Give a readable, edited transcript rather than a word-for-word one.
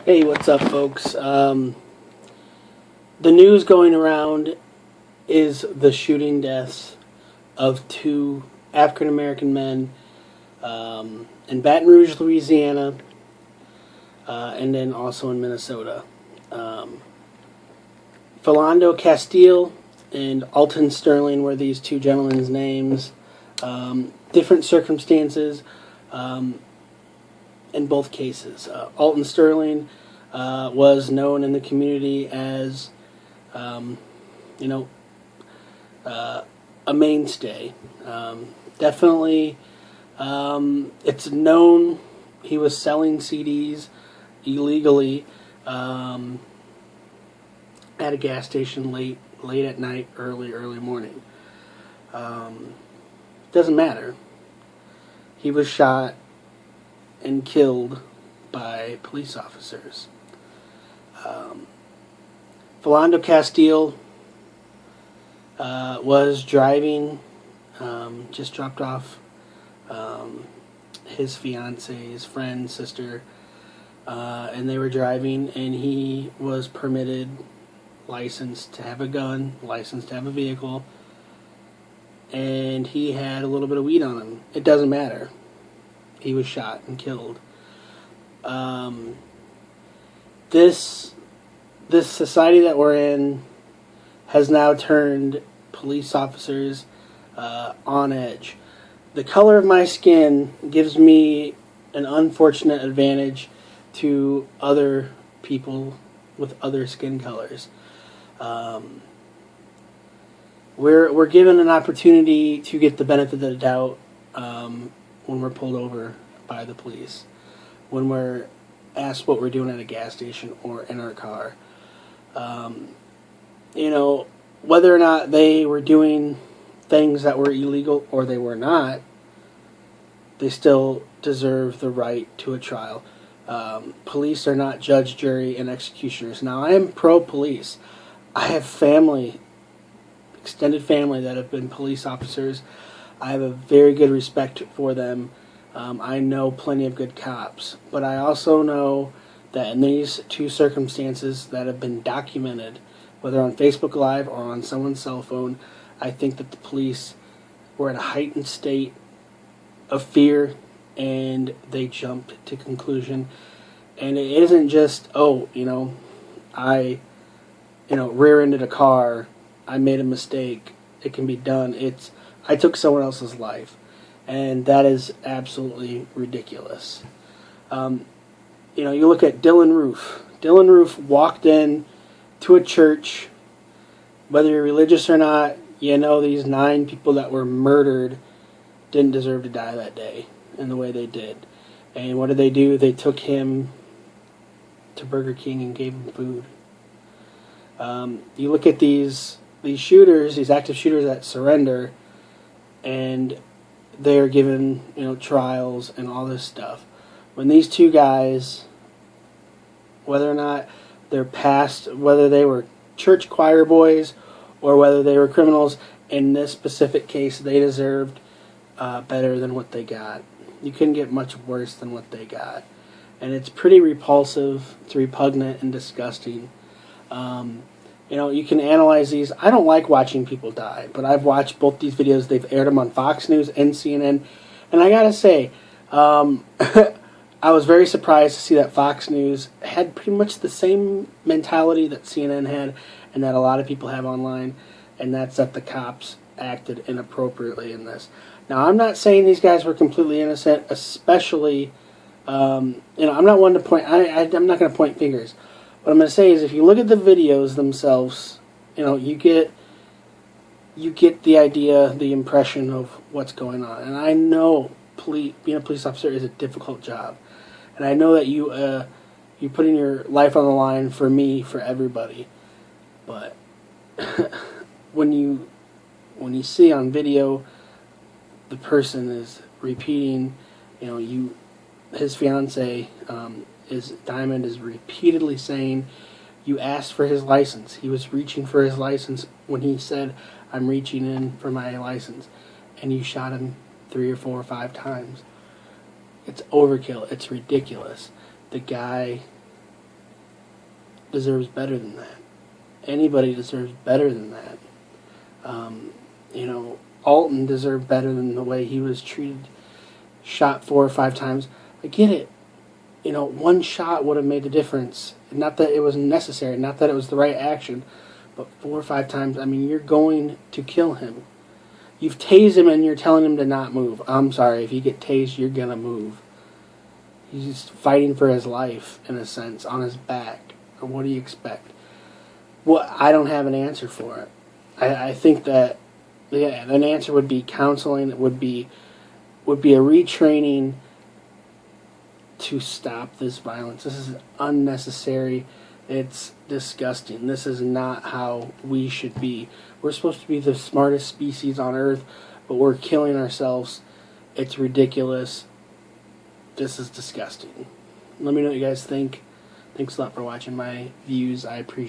Hey, what's up, folks? The news going around is the shooting deaths of two African American men in Baton Rouge, Louisiana, and then also in Minnesota. Philando Castile and Alton Sterling were these two gentlemen's names. Different circumstances in both cases. Alton Sterling was known in the community as, a mainstay. Definitely, it's known he was selling CDs illegally at a gas station late at night, early morning. Doesn't matter. He was shot and killed by police officers. Philando Castile was driving, just dropped off his fiance's friend, sister, and they were driving, and he was permitted, licensed to have a gun, licensed to have a vehicle, and he had a little bit of weed on him. It doesn't matter. He was shot and killed. This society that we're in has now turned police officers on edge. The color of my skin gives me an unfortunate advantage to other people with other skin colors. We're given an opportunity to get the benefit of the doubt when we're pulled over by the police, when we're asked what we're doing at a gas station or in our car. Whether or not they were doing things that were illegal or they were not, they still deserve the right to a trial. Police are not judge, jury, and executioners. Now, I am pro-police. I have family, extended family, that have been police officers. I have a very good respect for them. I know plenty of good cops. But I also know that in these two circumstances that have been documented, whether on Facebook Live or on someone's cell phone, I think that the police were at a heightened state of fear, and they jumped to conclusion. And it isn't just, I rear-ended a car, I made a mistake, it can be done. It's, I took someone else's life, and that is absolutely ridiculous. You look at Dylan Roof. Dylan Roof walked in to a church, whether you're religious or not. These 9 people that were murdered didn't deserve to die that day in the way they did. And what did they do? They took him to Burger King and gave him food. You look at these shooters, these active shooters that surrender, and they're given trials and all this stuff. When these two guys, whether or not they're past, whether they were church choir boys or whether they were criminals, in this specific case, they deserved better than what they got. You couldn't get much worse than what they got. And it's pretty repulsive, it's repugnant and disgusting. You can analyze these. I don't like watching people die, but I've watched both these videos. They've aired them on Fox News and CNN. And I gotta say, I was very surprised to see that Fox News had pretty much the same mentality that CNN had and that a lot of people have online, and that's that the cops acted inappropriately in this. Now, I'm not saying these guys were completely innocent, especially, I'm not one to point, I'm not going to point fingers. What I'm going to say is, if you look at the videos themselves, you get the idea, the impression of what's going on. And I know being a police officer is a difficult job. And I know that you putting your life on the line for me, for everybody. But when you see on video, the person is repeating, his fiance, Diamond, is repeatedly saying, you asked for his license. He was reaching for his license when he said, I'm reaching in for my license. And you shot him 3 or 4 or 5 times. It's overkill. It's ridiculous. The guy deserves better than that. Anybody deserves better than that. Alton deserved better than the way he was treated. Shot 4 or 5 times. I get it. One shot would have made the difference. Not that it was necessary, not that it was the right action, but 4 or 5 times, you're going to kill him. You've tased him and you're telling him to not move. I'm sorry, if you get tased, you're going to move. He's fighting for his life, in a sense, on his back. And what do you expect? Well, I don't have an answer for it. I think that, an answer would be counseling. It would be a retraining to stop this violence. This is unnecessary. It's disgusting. This is not how we should be. We're supposed to be the smartest species on Earth, but we're killing ourselves. It's ridiculous. This is disgusting. Let me know what you guys think. Thanks a lot for watching my views. I appreciate it.